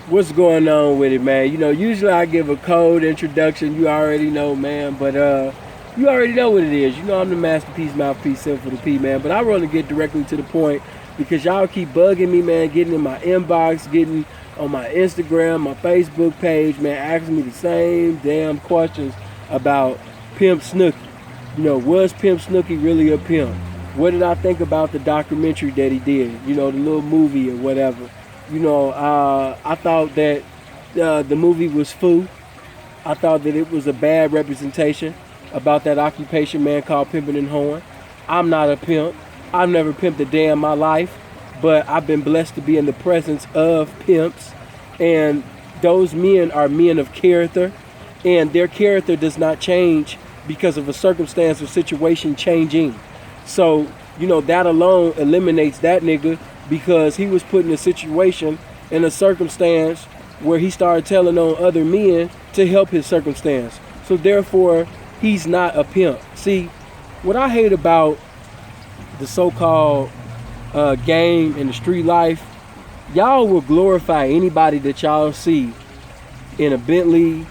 What's going on with it, man? Usually I give a cold introduction. You already know, man. But you already know what it is. I'm the masterpiece, mouthpiece, for the P, man. But I want to get directly to the point because y'all keep bugging me, man. Getting in my inbox, getting on my Instagram, my Facebook page, man, asking me the same damn questions about Pimp Snooky. Was Pimp Snooky really a pimp? What did I think about the documentary that he did? The little movie or whatever. I thought that the movie was foo. I thought that it was a bad representation about that occupation, man, called pimping and hoeing. I'm not a pimp. I've never pimped a day in my life, but I've been blessed to be in the presence of pimps, and those men are men of character, and their character does not change because of a circumstance or situation changing. So, that alone eliminates that nigga because he was put in a situation, in a circumstance where he started telling on other men to help his circumstance. So therefore, he's not a pimp. See, what I hate about the so-called game and the street life, y'all will glorify anybody that y'all see in a Bentley,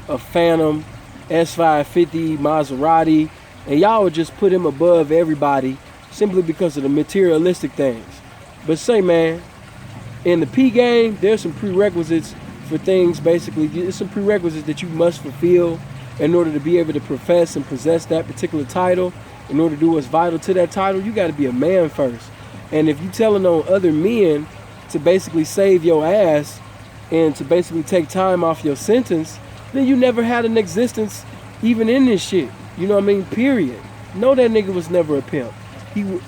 a Phantom, S550, Maserati, and y'all would just put him above everybody simply because of the materialistic things. But say, man, in the P game, there's some prerequisites for things. Basically, there's some prerequisites that you must fulfill in order to be able to profess and possess that particular title. In order to do what's vital to that title, you got to be a man first. And if you telling on other men to basically save your ass and to basically take time off your sentence, then you never had an existence even in this shit. You know what I mean? Period. No, that nigga was never a pimp.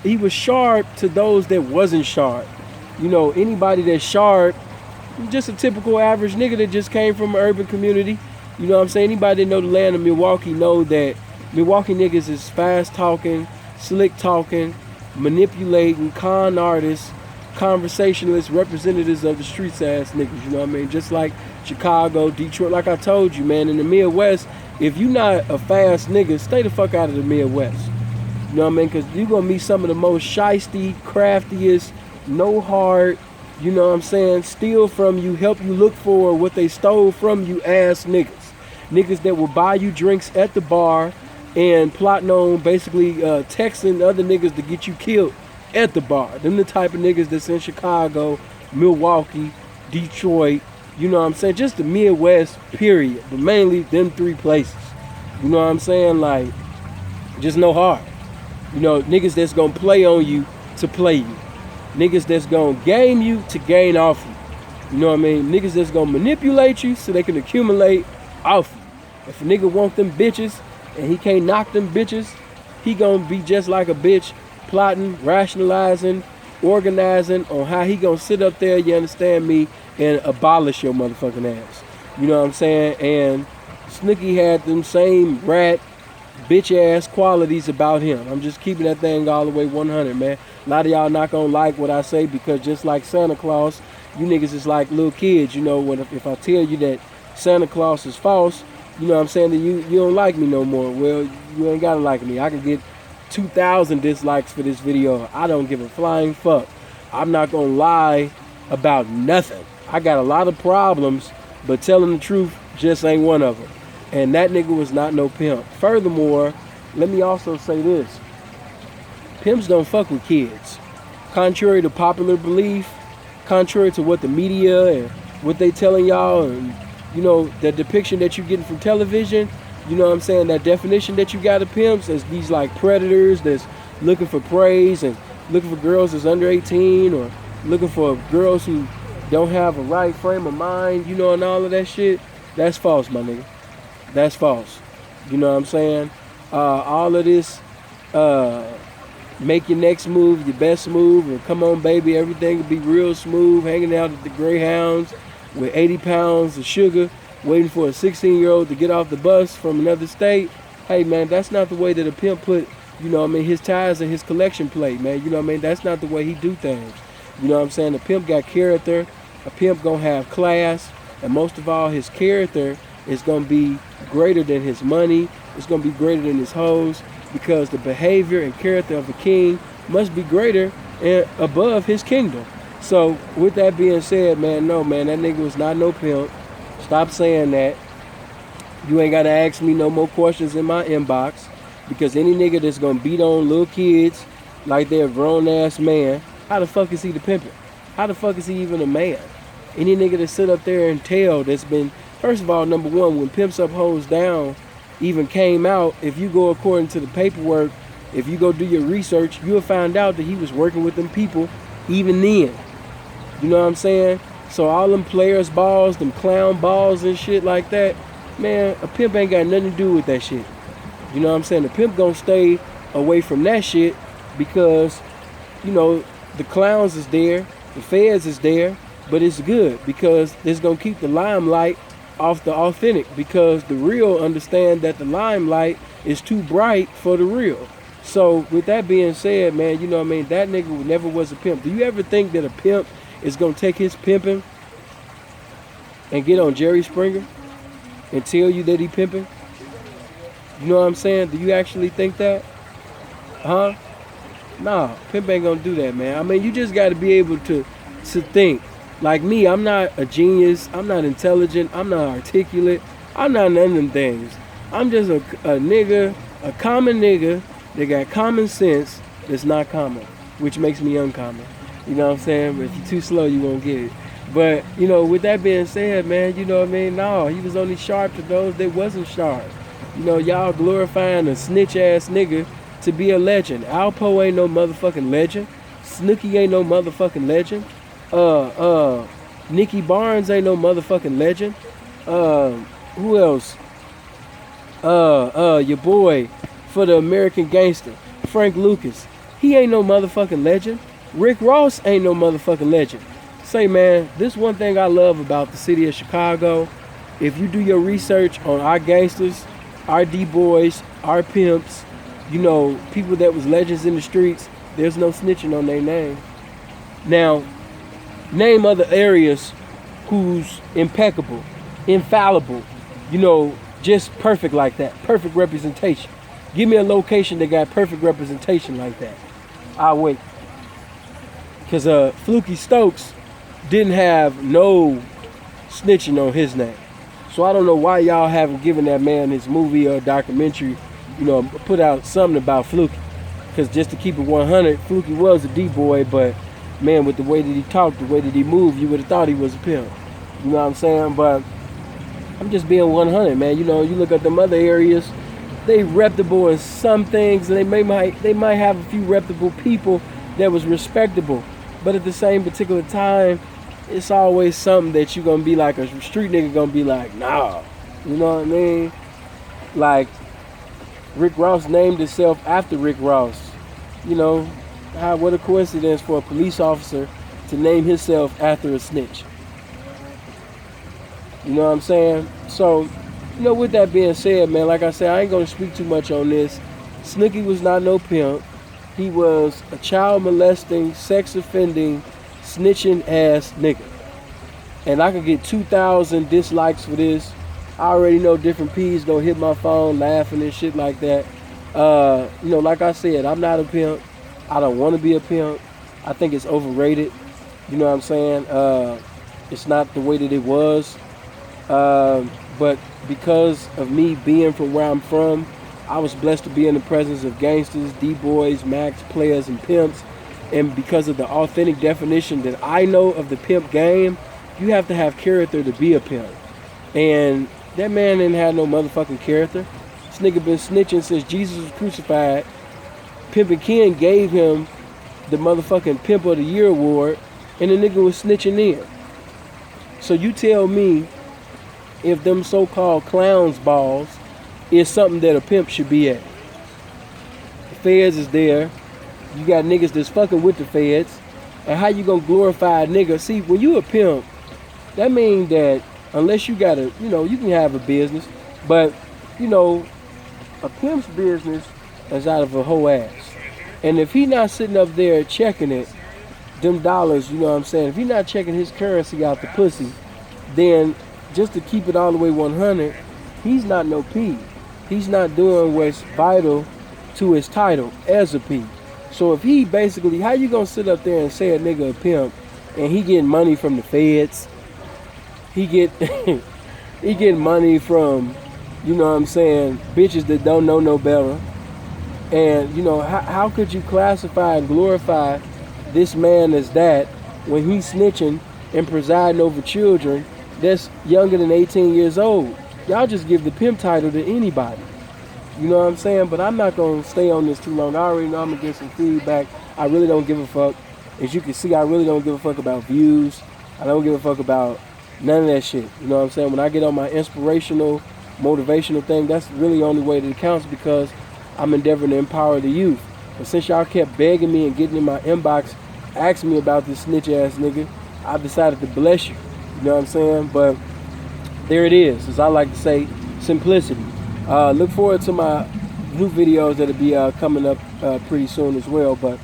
He was sharp to those that wasn't sharp. Anybody that's sharp, just a typical average nigga that just came from an urban community. You know what I'm saying? Anybody that know the land of Milwaukee know that Milwaukee niggas is fast talking, slick talking, manipulating, con artists, conversationalists, representatives of the streets ass niggas. You know what I mean? Just like Chicago, Detroit. Like I told you, man, in the Midwest, if you not a fast nigga, stay the fuck out of the Midwest. You know what I mean? Because you're going to meet some of the most shiesty, craftiest, no heart, you know what I'm saying, steal from you, help you look for what they stole from you ass niggas. Niggas that will buy you drinks at the bar and plotting on basically texting other niggas to get you killed at the bar. Them the type of niggas that's in Chicago, Milwaukee, Detroit, you know what I'm saying? Just the Midwest, period. But mainly them three places. You know what I'm saying? Like, just no heart. Niggas that's gonna play on you to play you. Niggas that's gonna game you to gain off you. You know what I mean? Niggas that's gonna manipulate you so they can accumulate off you. If a nigga want them bitches and he can't knock them bitches, he gonna be just like a bitch, plotting, rationalizing, organizing on how he gonna sit up there, you understand me, and abolish your motherfucking ass. You know what I'm saying? And Snooky had them same rat, bitch ass qualities about him. I'm just keeping that thing all the way 100, man. A lot of y'all not gonna like what I say because just like Santa Claus, you niggas is like little kids. If I tell you that Santa Claus is false, you know what I'm saying, that you don't like me no more. Well, you ain't gotta like me. I can get 2,000 dislikes for this video. I don't give a flying fuck. I'm not gonna lie about nothing. I got a lot of problems, but telling the truth just ain't one of them. And that nigga was not no pimp. Furthermore, let me also say this. Pimps don't fuck with kids. Contrary to popular belief, contrary to what the media and what they telling y'all, and the depiction that you getting from television, you know what I'm saying, that definition that you got of pimps as these like predators that's looking for praise and looking for girls that's under 18 or looking for girls who don't have a right frame of mind, and all of that shit. That's false, my nigga. That's false. You know what I'm saying? All of this, make your next move your best move, and come on, baby, everything will be real smooth, hanging out at the Greyhounds with 80 pounds of sugar, waiting for a 16-year-old to get off the bus from another state. Hey, man, that's not the way that a pimp put, his ties in his collection plate, man. That's not the way he do things. You know what I'm saying? A pimp got character. A pimp gonna have class. And most of all, his character is gonna be greater than his money. It's gonna be greater than his hoes, because the behavior and character of a king must be greater and above his kingdom. So with that being said, man, no, man, that nigga was not no pimp. Stop saying that. You ain't gotta ask me no more questions in my inbox, because any nigga that's gonna beat on little kids like they're a grown ass man, how the fuck is he the pimpin'? How the fuck is he even a man? Any nigga that sit up there and tell that's been, first of all, number one, when Pimps Up Hoes Down even came out, if you go according to the paperwork, if you go do your research, you'll find out that he was working with them people even then. You know what I'm saying? So all them players balls, them clown balls and shit like that, man, a pimp ain't got nothing to do with that shit. You know what I'm saying? The pimp gonna stay away from that shit because, you know, the clowns is there, the feds is there, but it's good because it's gonna keep the limelight off the authentic, because the real understand that the limelight is too bright for the real. So with that being said, man, you know what I mean, that nigga never was a pimp. Do you ever think that a pimp is gonna take his pimping and get on Jerry Springer and tell you that he pimping? You know what I'm saying? Do you actually think that? Huh? Nah, pimp ain't gonna do that, man. I mean, you just gotta be able to think. Like me, I'm not a genius, I'm not intelligent, I'm not articulate, I'm not none of them things. I'm just a nigga, a common nigga that got common sense that's not common, which makes me uncommon. You know what I'm saying? But if you're too slow, you won't get it. But, you know, with that being said, man, you know what I mean? No, he was only sharp to those that wasn't sharp. You know, y'all glorifying a snitch ass nigga to be a legend. Alpo ain't no motherfucking legend. Snooky ain't no motherfucking legend. Nicky Barnes ain't no motherfucking legend. Who else? Your boy for the American Gangster, Frank Lucas. He ain't no motherfucking legend. Rick Ross ain't no motherfucking legend. Say, man, this one thing I love about the city of Chicago. If you do your research on our gangsters, our D-boys, our pimps, you know, people that was legends in the streets, there's no snitching on their name. Now, name other areas who's impeccable, infallible, you know, just perfect like that, perfect representation. Give me a location that got perfect representation like that. I'll wait. Because Fluky Stokes didn't have no snitching on his name. So I don't know why y'all haven't given that man his movie or documentary, you know, put out something about Fluky. Because just to keep it 100, Fluky was a D-boy, but man, with the way that he talked, the way that he moved, you would have thought he was a pimp. You know what I'm saying? But I'm just being 100, man. You know, you look at them other areas, they reputable in some things, and they might have a few reputable people that was respectable. But at the same particular time, it's always something that you're gonna be like, a street nigga gonna be like, nah. You know what I mean? Like, Rick Ross named himself after Rick Ross. You know, what a coincidence for a police officer to name himself after a snitch. You know what I'm saying? So, you know, with that being said, man, like I said, I ain't gonna speak too much on this. Snooky was not no pimp. He was a child molesting, sex offending, snitching ass nigga. And I could get 2,000 dislikes for this. I already know different P's gonna hit my phone laughing and shit like that. You know, like I said, I'm not a pimp. I don't want to be a pimp. I think it's overrated. You know what I'm saying? It's not the way that it was. But because of me being from where I'm from, I was blessed to be in the presence of gangsters, D-boys, max players, and pimps. And because of the authentic definition that I know of the pimp game, you have to have character to be a pimp. And that man didn't have no motherfucking character. This nigga been snitching since Jesus was crucified. Pimpin' Ken gave him the motherfucking Pimp of the Year award, and the nigga was snitching in. So you tell me if them so-called clowns balls is something that a pimp should be at. The feds is there. You got niggas that's fucking with the feds. And how you gonna glorify a nigga? See, when you a pimp, that means that unless you got a, you know, you can have a business, but, you know, a pimp's business is out of a whole ass. And if he not sitting up there checking it, them dollars, you know what I'm saying? If he not checking his currency out the pussy, then just to keep it all the way 100, he's not no P. He's not doing what's vital to his title as a P. So if he basically, how you gonna sit up there and say a nigga a pimp and he getting money from the feds. He get he getting money from, you know what I'm saying, bitches that don't know no better. And, you know, how could you classify and glorify this man as that when he's snitching and presiding over children that's younger than 18 years old? Y'all just give the pimp title to anybody. You know what I'm saying? But I'm not going to stay on this too long. I already know I'm going to get some feedback. I really don't give a fuck. As you can see, I really don't give a fuck about views. I don't give a fuck about none of that shit. You know what I'm saying? When I get on my inspirational, motivational thing, that's really the only way that it counts, because I'm endeavoring to empower the youth. But since y'all kept begging me and getting in my inbox, asking me about this snitch ass nigga, I decided to bless you. You know what I'm saying? But there it is. As I like to say, simplicity. Look forward to my new videos that'll be coming up pretty soon as well. But,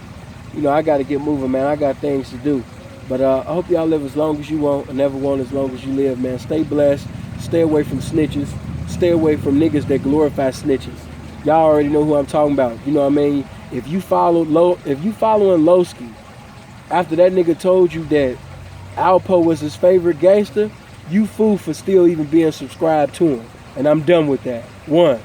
you know, I got to get moving, man. I got things to do. But I hope y'all live as long as you want and never want as long as you live, man. Stay blessed. Stay away from snitches. Stay away from niggas that glorify snitches. Y'all already know who I'm talking about. You know what I mean? If you following Lowski, after that nigga told you that Alpo was his favorite gangster, you fool for still even being subscribed to him. And I'm done with that. 1.